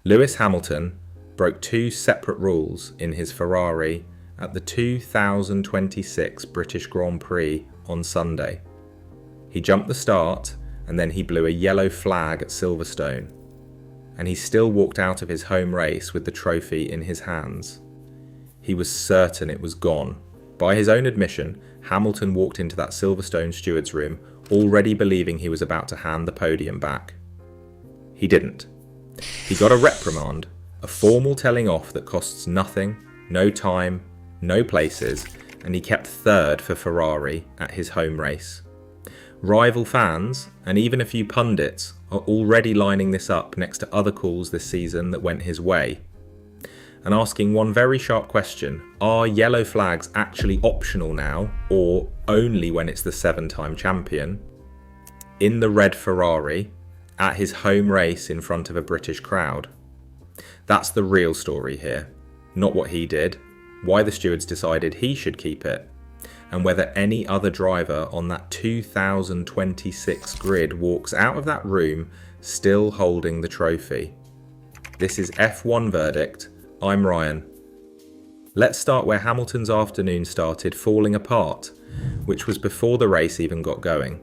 Lewis Hamilton broke two separate rules in his Ferrari at the 2026 British Grand Prix on Sunday. He jumped the start and then he blew a yellow flag at Silverstone, and he still walked out of his home race with the trophy in his hands. He was certain it was gone. By his own admission, Hamilton walked into that Silverstone stewards room already believing he was about to hand the podium back. He didn't. He got a reprimand, a formal telling off that costs nothing, no time, no places, and he kept third for Ferrari at his home race. Rival fans, and even a few pundits, are already lining this up next to other calls this season that went his way, and asking one very sharp question: are yellow flags actually optional now, or only when it's the 7-time champion, in the red Ferrari, at his home race in front of a British crowd? That's the real story here, not what he did, why the stewards decided he should keep it, and whether any other driver on that 2026 grid walks out of that room still holding the trophy. This is F1 Verdict. I'm Ryan. Let's start where Hamilton's afternoon started falling apart, which was before the race even got going.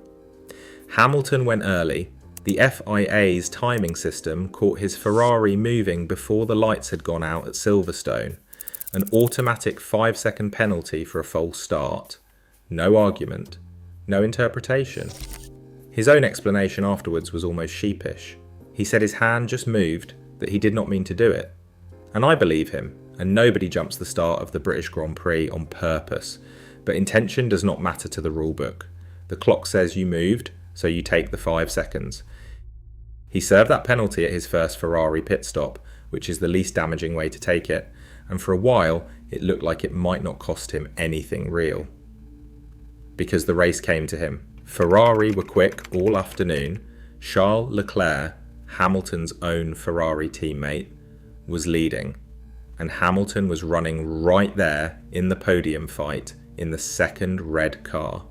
Hamilton went early. The FIA's timing system caught his Ferrari moving before the lights had gone out at Silverstone. An automatic 5-second penalty for a false start. No argument. No interpretation. His own explanation afterwards was almost sheepish. He said his hand just moved, that he did not mean to do it. And I believe him, and nobody jumps the start of the British Grand Prix on purpose. But intention does not matter to the rulebook. The clock says you moved, so you take the 5 seconds. He served that penalty at his first Ferrari pit stop, which is the least damaging way to take it, and for a while it looked like it might not cost him anything real. Because the race came to him. Ferrari were quick all afternoon. Charles Leclerc, Hamilton's own Ferrari teammate, was leading, and Hamilton was running right there in the podium fight in the second red car.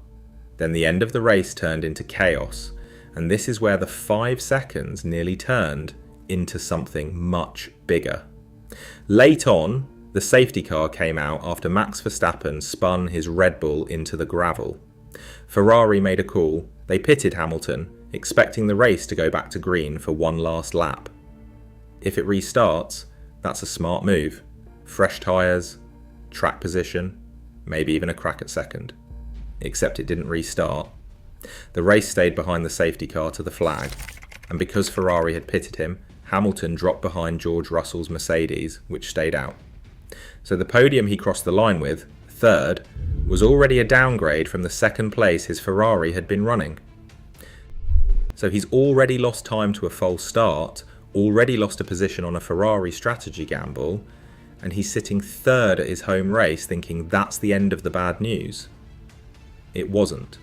Then the end of the race turned into chaos, and this is where the 5 seconds nearly turned into something much bigger. Late on, the safety car came out after Max Verstappen spun his Red Bull into the gravel. Ferrari made a call. They pitted Hamilton, expecting the race to go back to green for one last lap. If it restarts, that's a smart move. Fresh tyres, track position, maybe even a crack at second. Except it didn't restart. The race stayed behind the safety car to the flag, and because Ferrari had pitted him, Hamilton dropped behind George Russell's Mercedes, which stayed out. So the podium he crossed the line with, third, was already a downgrade from the second place his Ferrari had been running. So he's already lost time to a false start, already lost a position on a Ferrari strategy gamble, and he's sitting third at his home race thinking that's the end of the bad news. It wasn't.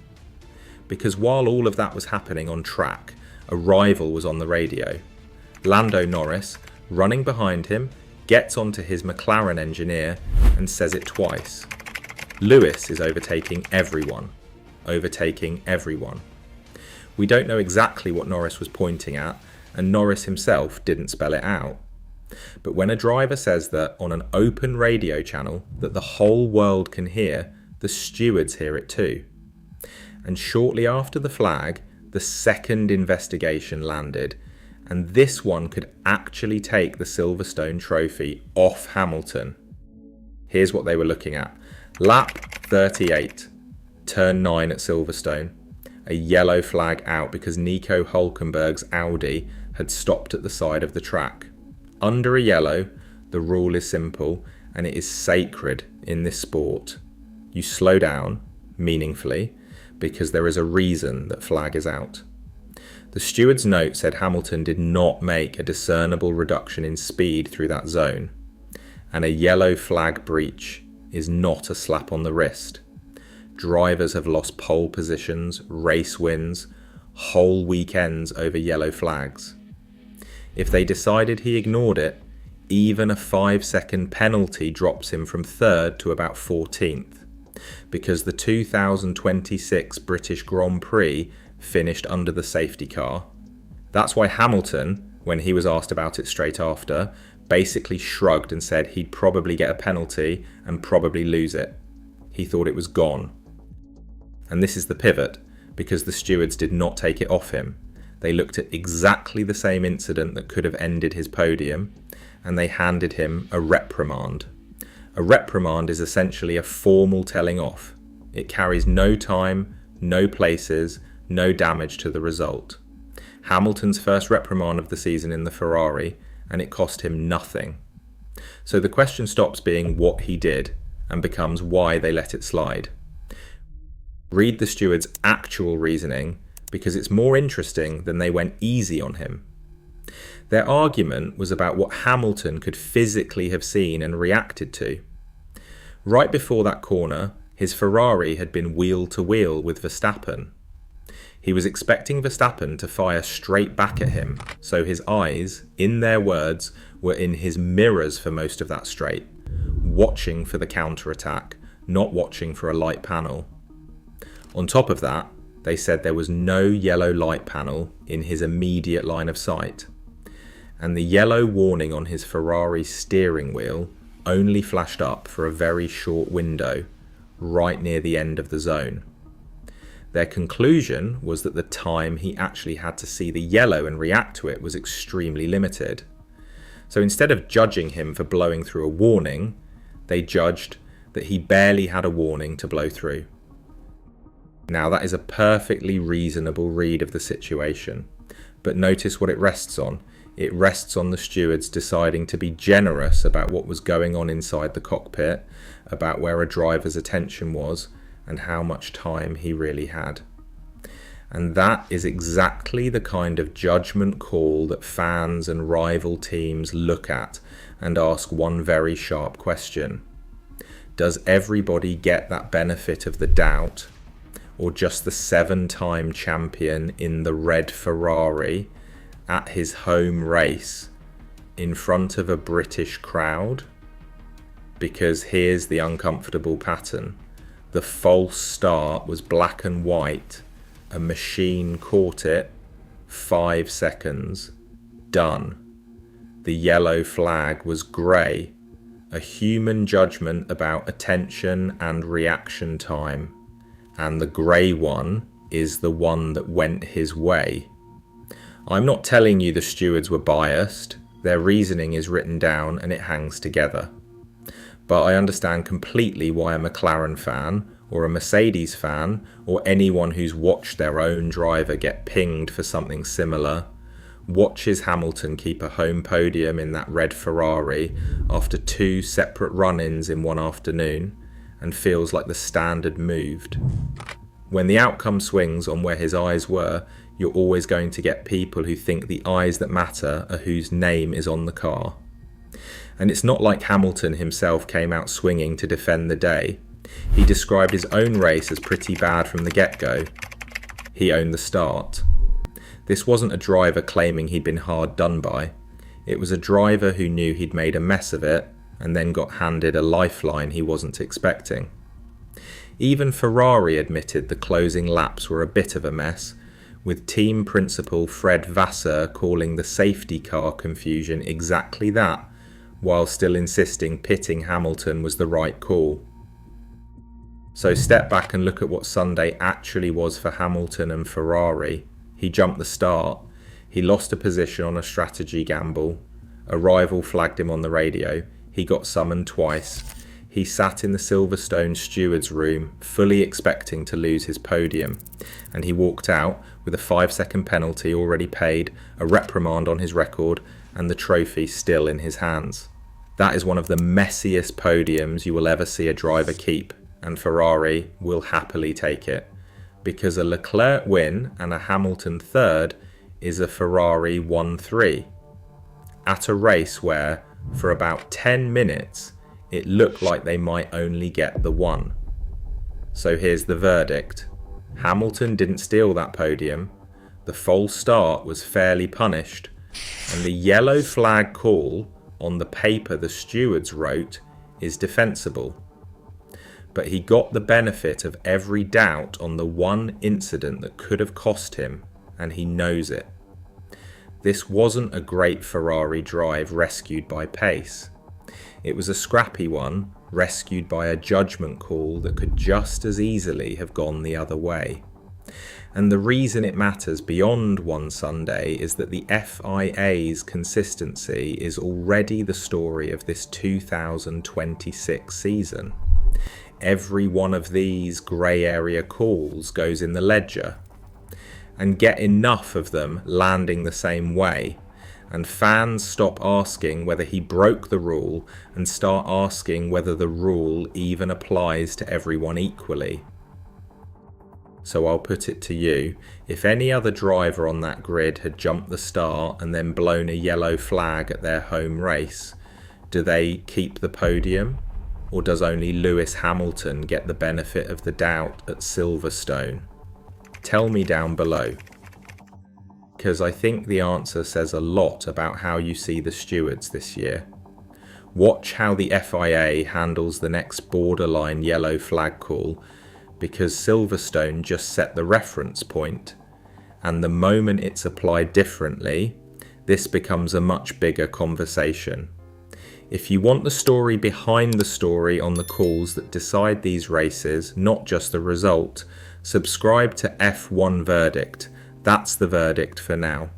Because while all of that was happening on track, a rival was on the radio. Lando Norris, running behind him, gets onto his McLaren engineer and says it twice. Lewis is overtaking everyone. Overtaking everyone. We don't know exactly what Norris was pointing at, and Norris himself didn't spell it out. But when a driver says that on an open radio channel that the whole world can hear, the stewards hear it too. And shortly after the flag, the second investigation landed, and this one could actually take the Silverstone trophy off Hamilton. Here's what they were looking at. Lap 38, turn 9 at Silverstone. A yellow flag out because Nico Hulkenberg's Audi had stopped at the side of the track. Under a yellow, the rule is simple, and it is sacred in this sport. You slow down, meaningfully, because there is a reason that flag is out. The steward's note said Hamilton did not make a discernible reduction in speed through that zone, and a yellow flag breach is not a slap on the wrist. Drivers have lost pole positions, race wins, whole weekends over yellow flags. If they decided he ignored it, even a 5-second penalty drops him from third to about 14th, because the 2026 British Grand Prix finished under the safety car. That's why Hamilton, when he was asked about it straight after, basically shrugged and said he'd probably get a penalty and probably lose it. He thought it was gone. And this is the pivot, because the stewards did not take it off him. They looked at exactly the same incident that could have ended his podium, and they handed him a reprimand. A reprimand is essentially a formal telling off. It carries no time, no places, no damage to the result. Hamilton's first reprimand of the season in the Ferrari, and it cost him nothing. So the question stops being what he did and becomes why they let it slide. Read the stewards' actual reasoning, because it's more interesting than they went easy on him. Their argument was about what Hamilton could physically have seen and reacted to. Right before that corner, his Ferrari had been wheel to wheel with Verstappen. He was expecting Verstappen to fire straight back at him, so his eyes, in their words, were in his mirrors for most of that straight, watching for the counter-attack, not watching for a light panel. On top of that, they said there was no yellow light panel in his immediate line of sight, and the yellow warning on his Ferrari steering wheel only flashed up for a very short window, right near the end of the zone. Their conclusion was that the time he actually had to see the yellow and react to it was extremely limited. So instead of judging him for blowing through a warning, they judged that he barely had a warning to blow through. Now that is a perfectly reasonable read of the situation, but notice what it rests on. It rests on the stewards deciding to be generous about what was going on inside the cockpit, about where a driver's attention was, and how much time he really had. And that is exactly the kind of judgment call that fans and rival teams look at and ask one very sharp question. Does everybody get that benefit of the doubt, or just the 7-time champion in the red Ferrari at his home race in front of a British crowd? Because here's the uncomfortable pattern. The false start was black and white. A machine caught it. 5 seconds. Done. The yellow flag was grey. A human judgment about attention and reaction time. And the grey one is the one that went his way. I'm not telling you the stewards were biased. Their reasoning is written down and it hangs together. But I understand completely why a McLaren fan or a Mercedes fan or anyone who's watched their own driver get pinged for something similar watches Hamilton keep a home podium in that red Ferrari after 2 separate run-ins in one afternoon and feels like the standard moved. When the outcome swings on where his eyes were, you're always going to get people who think the eyes that matter are whose name is on the car. And it's not like Hamilton himself came out swinging to defend the day. He described his own race as pretty bad from the get-go. He owned the start. This wasn't a driver claiming he'd been hard done by. It was a driver who knew he'd made a mess of it and then got handed a lifeline he wasn't expecting. Even Ferrari admitted the closing laps were a bit of a mess, with team principal Fred Vasseur calling the safety car confusion exactly that, while still insisting pitting Hamilton was the right call. So step back and look at what Sunday actually was for Hamilton and Ferrari. He jumped the start. He lost a position on a strategy gamble. A rival flagged him on the radio. He got summoned twice. He sat in the Silverstone stewards room, fully expecting to lose his podium. And he walked out with a 5-second penalty already paid, a reprimand on his record, and the trophy still in his hands. That is one of the messiest podiums you will ever see a driver keep, and Ferrari will happily take it, because a Leclerc win and a Hamilton third is a Ferrari 1-3, at a race where, for about 10 minutes, it looked like they might only get the one. So here's the verdict. Hamilton didn't steal that podium, the false start was fairly punished, and the yellow flag call on the paper the stewards wrote is defensible. But he got the benefit of every doubt on the one incident that could have cost him, and he knows it. This wasn't a great Ferrari drive rescued by pace. It was a scrappy one rescued by a judgment call that could just as easily have gone the other way. And the reason it matters beyond one Sunday is that the FIA's consistency is already the story of this 2026 season. Every one of these grey area calls goes in the ledger, and get enough of them landing the same way, and fans stop asking whether he broke the rule and start asking whether the rule even applies to everyone equally. So I'll put it to you, if any other driver on that grid had jumped the start and then blown a yellow flag at their home race, do they keep the podium? Or does only Lewis Hamilton get the benefit of the doubt at Silverstone? Tell me down below. Because I think the answer says a lot about how you see the stewards this year. Watch how the FIA handles the next borderline yellow flag call, because Silverstone just set the reference point, and the moment it's applied differently, this becomes a much bigger conversation. If you want the story behind the story on the calls that decide these races, not just the result, subscribe to F1 Verdict. That's the verdict for now.